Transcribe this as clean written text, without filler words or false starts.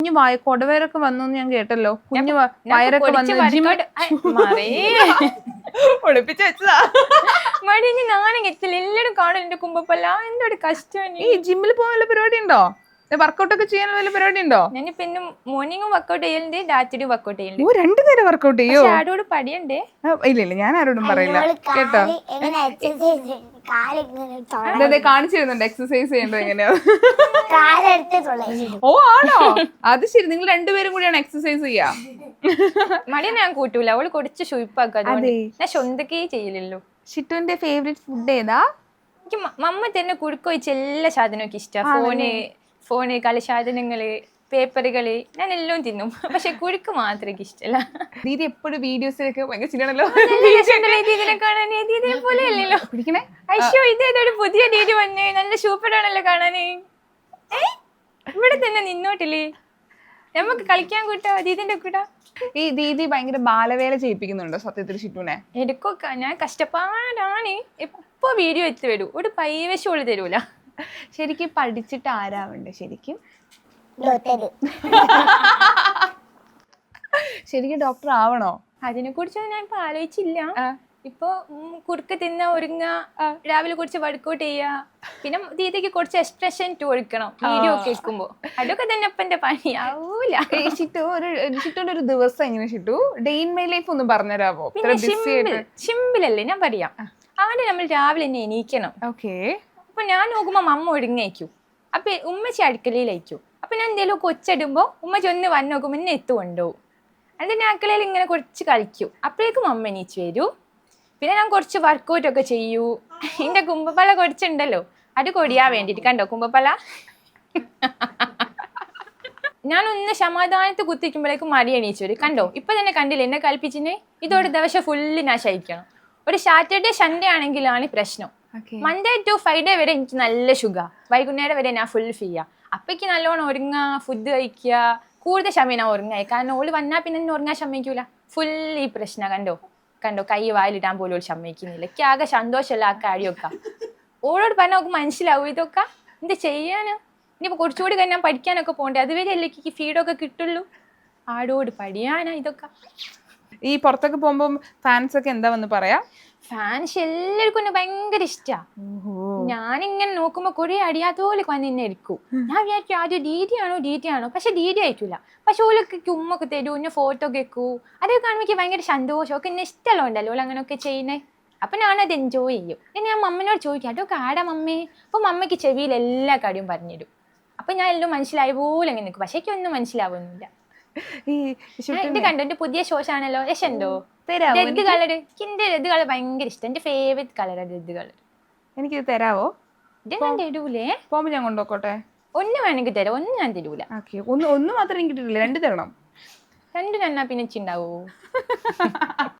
കുഞ്ഞു കൊടവേരൊക്കെ വന്നു ഞാൻ കേട്ടല്ലോ. കുഞ്ഞു വയറൊക്കെ വന്ന് ഒളിപ്പിച്ച് വെച്ചതാ. മടി നാണെ എത്തില്ല, എല്ലാരും കാണും എന്റെ കുമ്പപ്പല്ല. എന്തൊരു കഷ്ടം. ഈ ജിമ്മിൽ പോകാൻ വല്ല പരിപാടി ഉണ്ടോ? വർക്കൗട്ട് ഒക്കെ ചെയ്യാൻ വല്ല പരിപാടി ഉണ്ടോ? ഞാൻ പിന്നെ മോർണിംഗും വർക്കൗട്ട് ചെയ്യലുണ്ട്, രാത്രിയും വർക്കൗട്ട് ചെയ്യലുണ്ട്. 2 നേരം വർക്കൗട്ട് ചെയ്യോ? ആരോട് പടിയണ്ടേ? ഇല്ല ഞാൻ ആരോടും പറയില്ല കേട്ടോ. കാണിച്ചിരുന്നുണ്ട് എക്സസൈസ് ചെയ്യേണ്ടത് എങ്ങനെയാ. ഓ ആണോ? അത് ശരി, നിങ്ങൾ 2 പേരും കൂടിയാണ് എക്സസൈസ് ചെയ്യാ. മടി ഞാൻ കൂട്ടൂല, അവള് കുറച്ച് ഷുയിപ്പാക്കാതെ ഞാൻ സ്വന്തക്കേ ചെയ്യലല്ലോ. ഷിറ്റുവിന്റെ ഫേവറേറ്റ് ഫുഡ് ഏതാ? എനിക്ക് മമ്മ തന്നെ കുടുക്കൊഴിച്ച് എല്ലാ സാധനവും ഇഷ്ടമാണ്. ഫോണ് കളി സാധനങ്ങള്, പേപ്പറുകള്, ഞാൻ എല്ലാം തിന്നും. പക്ഷെ കുഴുക്ക് മാത്രമേ ഇഷ്ടമല്ല. ദീദി എപ്പോഴും വീഡിയോസിലൊക്കെ ഭയങ്കര ചിരിയാണല്ലോ. അയ്യോ ഇതേതൊരു പുതിയ രീതി വന്നേ, നല്ല സൂപ്പറാണല്ലോ കാണാന്. ഇവിടെ തന്നെ നിന്നോട്ടില്ലേ, നമുക്ക് കളിക്കാൻ കൂട്ടാ ദീദിന്റെ കൂട്ടാ. ഈ ദീദി ഭയങ്കര ബാലവേല ചെയ്യിപ്പിക്കുന്നുണ്ടോ സത്യത്തിൽ ഷിറ്റുനെ? എടുക്കൊക്കെ ഞാൻ കഷ്ടപ്പാടാണ്. എപ്പോ വീഡിയോ എത്തി വരൂ, ഒരു പൈവശോള് തരൂല. ശരിക്കും പഠിച്ചിട്ട് ആരാവണ്ടേ? ശരിക്കും ശരിക്കും ഡോക്ടർ ആവണോ? അതിനെ കുറിച്ച് ഞാൻ ഇപ്പൊ ആലോചിച്ചില്ല. ഇപ്പൊ കുറുക്ക് തിന്ന ഒരുങ്ങ, രാവിലെ കുറച്ച് വർക്കൗട്ട് ചെയ്യാ, പിന്നെ ദീദിക്ക് കുറച്ച് എക്സ്പ്രഷൻ കൊടുക്കണം വീഡിയോ ഒക്കെ വെക്കുമ്പോ. അതൊക്കെ തന്നെ ഇപ്പൊ എന്റെ പണിയാവൂല. ഷിറ്റുവിന്റെ ഒരു ദിവസം എങ്ങനെ ഷിറ്റു ഡേ ഇൻ മൈ ലൈഫ് ഒന്ന് പറഞ്ഞുതരാമോ? സിമ്പിളല്ലേ, ഞാൻ പറയാം. ആദ്യം നമ്മൾ രാവിലെ തന്നെ എണീക്കണം. ഓക്കെ. അപ്പൊ ഞാൻ നോക്കുമ്പോ അമ്മ ഒരുങ്ങയക്കും, അപ്പൊ ഉമ്മച്ചി അടുക്കളയിലയക്കും. അപ്പൊ ഞാൻ എന്തെങ്കിലും കൊച്ചിടുമ്പോ ഉമ്മച്ചി ഒന്ന് വന്ന് നോക്കുമ്പോ എന്നെ എത്തുകൊണ്ടുപോകും. എന്നിട്ട് ഞാൻ അടുക്കളയിൽ ഇങ്ങനെ കുറച്ച് കളിക്കും. അപ്പോഴേക്കും അമ്മ എണീച്ച് വരൂ. പിന്നെ ഞാൻ കുറച്ച് വർക്കൗട്ടൊക്കെ ചെയ്യൂ. എന്റെ കുമ്പപ്പല കുറച്ചുണ്ടല്ലോ, അത് കൊടിയാ വേണ്ടിട്ട്. കണ്ടോ കുമ്പപ്പല? ഞാനൊന്ന് സമാധാനത്ത് കുത്തിക്കുമ്പോഴേക്കും മടി എണീച്ചു വരും. കണ്ടോ ഇപ്പൊ തന്നെ കണ്ടില്ല എന്നെ കൽപ്പിച്ചിന്. ഇതോടെ ദിവസം ഫുള്ള് ഞാൻ ശയിക്കണം. ഒരു സാറ്റർഡേ സൺഡേ ആണെങ്കിലാണ് പ്രശ്നം. മൺഡേ ടു ഫ്രൈഡേ വരെ എനിക്ക് നല്ല സുഖ, വൈകുന്നേരം വരെ ഞാൻ ഫുൾ ഫ്രീയാ. അപ്പക്ക് നല്ലോണം ഒരുങ്ങാ, ഫുഡ് കഴിക്കുക, കൂടുതൽ സമയം ഞാൻ ഉറങ്ങായി. കാരണം ഓള് വന്നാൽ പിന്നെ എന്നെ ഉറങ്ങാൻ സമ്മതിക്കൂല. ഫുൾ ഈ പ്രശ്നം. കണ്ടോ കൈ വായിലിടാൻ പോലും ഓൾ സമ്മതിക്കുന്നില്ല. എനിക്ക് ആകെ സന്തോഷമല്ല ആ കാര്യമൊക്കെ. ഓളോട് പറഞ്ഞാൽ നമുക്ക് മനസ്സിലാവും ഇതൊക്കെ എന്ത് ചെയ്യാനാ. ഇനിയിപ്പോൾ കുറച്ചുകൂടി കഴിഞ്ഞാൽ പഠിക്കാനൊക്കെ പോകണ്ടേ, അതുവരെ അല്ലേ എനിക്ക് ഫീഡൊക്കെ കിട്ടുള്ളൂ. ആടോട് പഠിയാനാ ഇതൊക്കെ. ഈ പുറത്തൊക്കെ പോകുമ്പോൾ ഫാൻസ് ഒക്കെ എന്താ വന്ന് പറയാ? ഫാൻസ് എല്ലാവർക്കും എന്നെ ഭയങ്കര ഇഷ്ടാ. ഞാനിങ്ങനെ നോക്കുമ്പോ കുറെ അടിയാത്തോലെ വന്ന് എന്നെ എടുക്കും. ഞാൻ വിചാരിക്കും ആദ്യം ഡീറ്റിയാണോ, പക്ഷെ ഡീറ്റി ആയിട്ടില്ല. പക്ഷെ ഓലൊക്കെ ഉമ്മൊക്കെ തരൂ, എന്നെ ഫോട്ടോ ഒക്കെ വെക്കൂ. അതൊക്കെ കാണുമ്പോൾ എനിക്ക് ഭയങ്കര സന്തോഷം. ഒക്കെ എന്നെ ഇഷ്ടമല്ലോ ഉണ്ടല്ലോ ഓൾ അങ്ങനെയൊക്കെ ചെയ്യുന്നേ. അപ്പൊ ഞാനത് എൻജോയ് ചെയ്യും. പിന്നെ ഞാൻ മമ്മനോട് ചോദിക്കും അതൊക്കെ ആടാ മമ്മേ. അപ്പൊ മമ്മയ്ക്ക് ചെവിയിൽ എല്ലാ കാര്യവും പറഞ്ഞുതരും. അപ്പൊ ഞാൻ എല്ലാം മനസ്സിലായ പോലെ അങ്ങനെ നിൽക്കും. പക്ഷെ എനിക്കൊന്നും മനസ്സിലാവുന്നില്ല. ഇത് കണ്ടോ എന്റെ പുതിയ ഷോസ് ആണല്ലോ, യശുണ്ടോ റെഡ് കളർ? എന്റെ റെഡ് കളർ ഭയങ്കര ഇഷ്ടം. എന്റെ ഫേവറേറ്റ് കളർ റെഡ് കളർ. എനിക്കിത് തരാവോ? ഇത് ഞാൻ തരൂലേ? പോകുമ്പോ ഞാൻ കൊണ്ടുപോക്കോട്ടെ? ഒന്ന് വേണമെങ്കിൽ തരാം, ഒന്ന് ഞാൻ തരൂല. ഒന്ന് മാത്രം എനിക്ക് കിട്ടില്ല, 2 തരണം. 2 തന്നാ പിന്നെ ഉണ്ടാവോ?